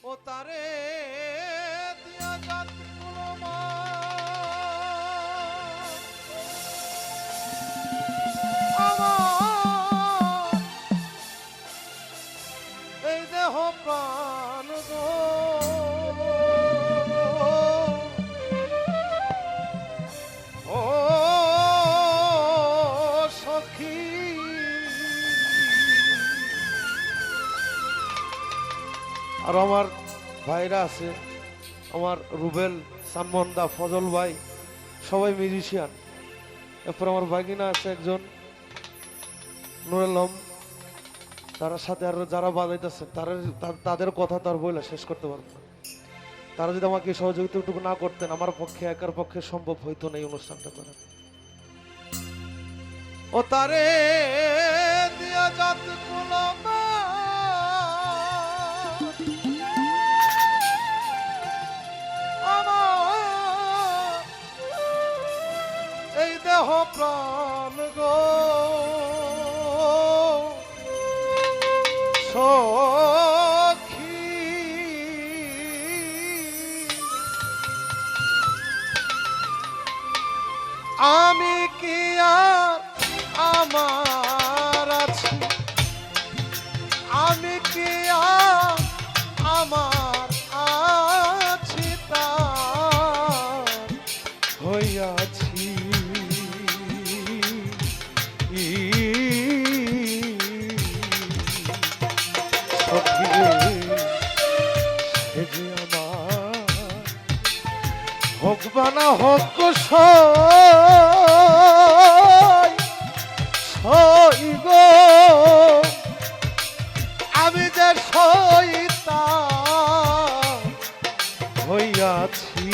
ও তারে দিয়া যাত কুলমা আমার এই দেহ প্রাণ গো ও সখী আর আমার ভাইরা আছে, আমার রুবেল, সানমন্দা, ফজল ভাই, সবাই মিউজিশিয়ান। এরপর আমার ভাগিনা আছে একজন, নুরুলম, তার সাথে আর যারা বাজাইতেছে তাদের কথা তো আর বইলা শেষ করতে পারবো না। তারা যদি আমাকে সহযোগিতাটুকু না করতেন, আমার পক্ষে একার পক্ষে সম্ভব হইতো না এই অনুষ্ঠানটা করা। ও তারে দিয়া যাত কুলমা আমার এই দেহ প্রাণ গো সখী আমি কি আর আমার আছি, আমি কি আর আমার আছি তার হইয়াছি সখী রে, সে যে আমার হোক বা না হোক সই গো, আমি যে শয়তান হইয়াছি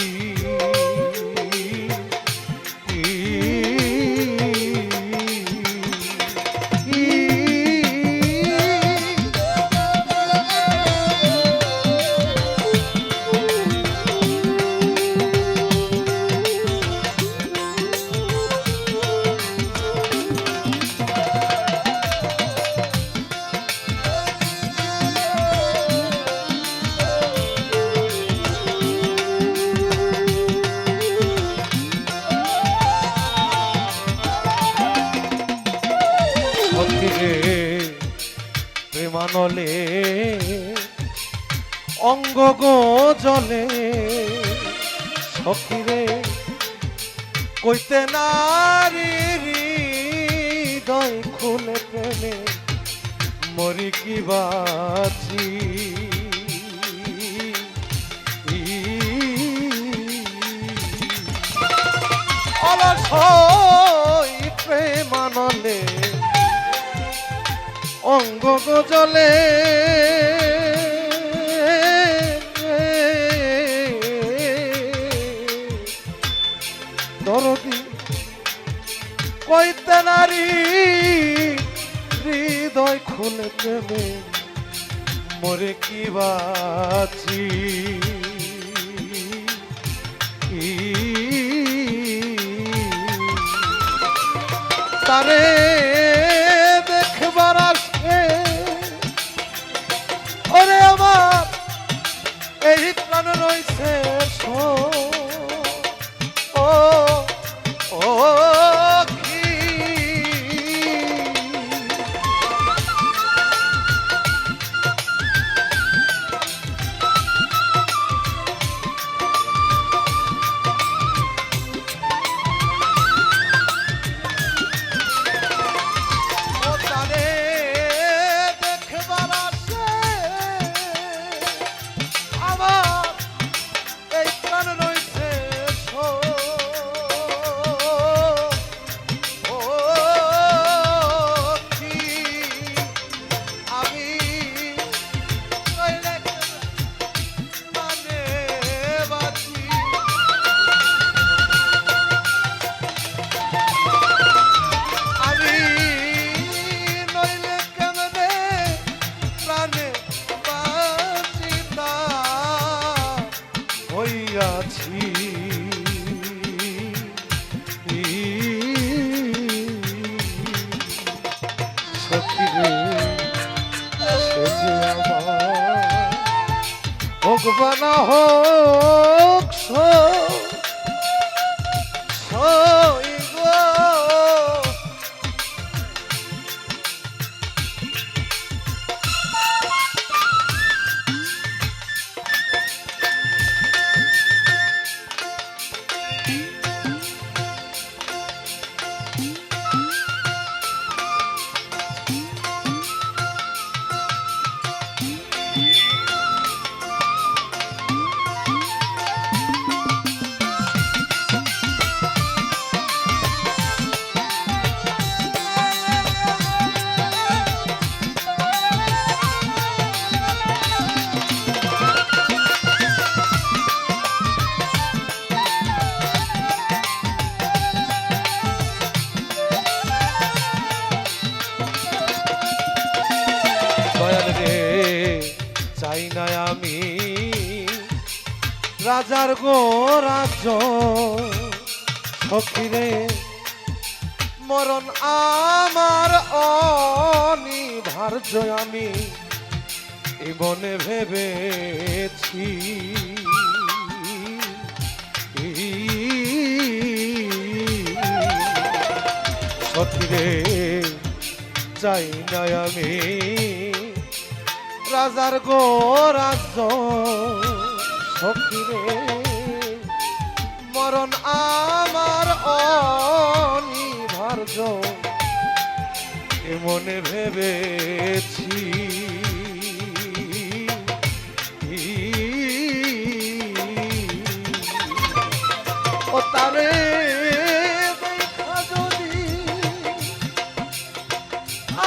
প্রেমানলে অঙ্গ গো জলে সখীরে কইতে নারী হৃদয় খুলে প্রেমে মরি কি বাঁচি অলস প্রেমানলে অঙ্গ গো জলে দরদি কইতে নারী হৃদয় খুলে প্রেমে মরে কি বাঁচি তারে দেখবার আসে ওরে আমার এই প্রাণ রইছে ও ও কি হোক বা না হোক সই গো। চাই না আমি রাজার গো রাজ্য, সখিরে মরণ আমার অনিবার্য, আমি এ মনে ভেবেছি। সখিরে চাই না আমি রাজার গো রাজ্য, সখিরে মরণ আমার অনিবার্য, এ মনে ভেবেছি। ও তারে দেখা যদি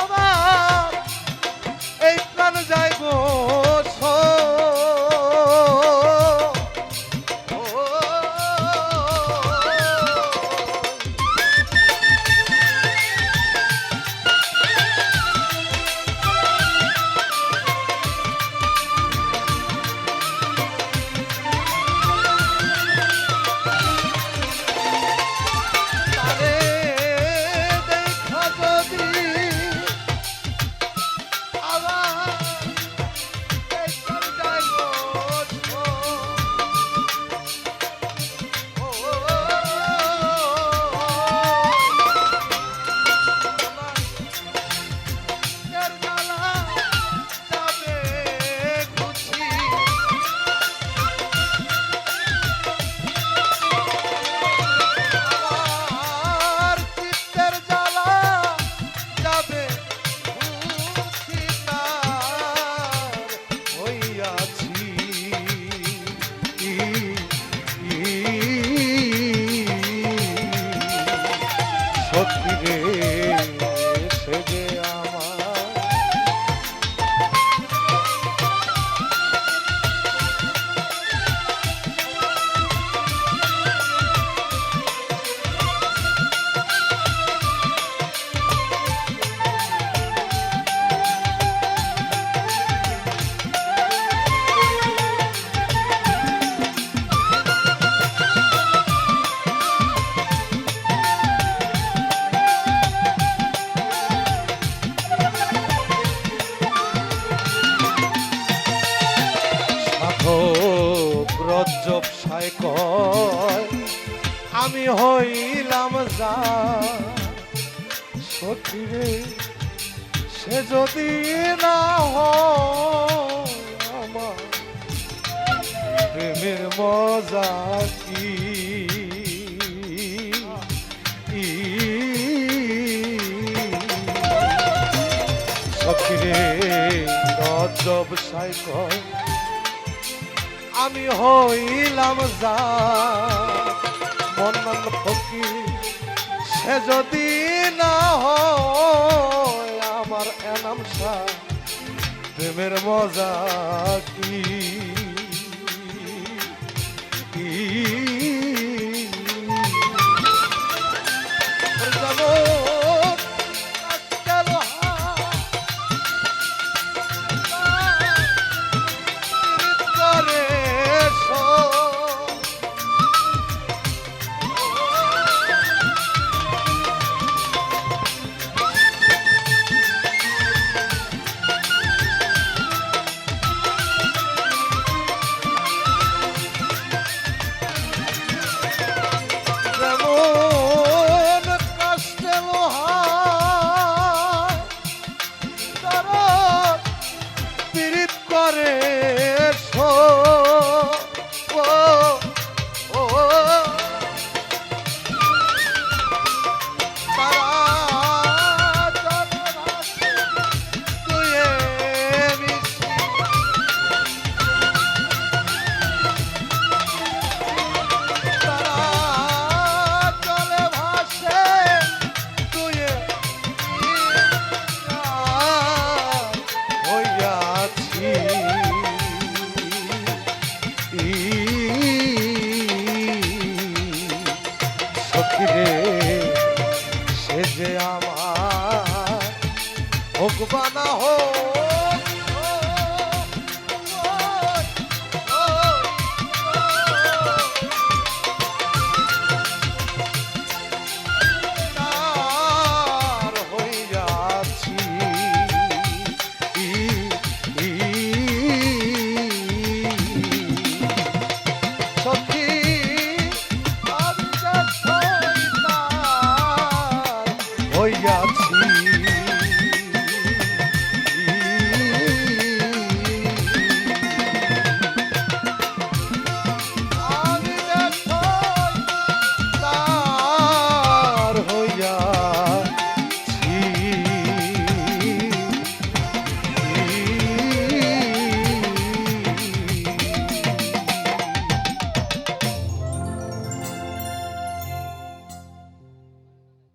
আবার এই প্রাণ যায় গো রজ্জব সায় কয় আমি হইলাম যা, সখিরে সে যদি না হয় আমার প্রেমের মজা কি। সখিরে রজ্জব সায় কয় আমি হইলাম যা, মন্নান ফকির সে যদি না হয় আমার এনাম শাহ প্রেমের মজা কি। রে শো ও ও তারা চলে ভাসে তুই মিশি তারা চলে ভাসে তুই হইয়াছি সখী রে সে যে আমার ভগবান হো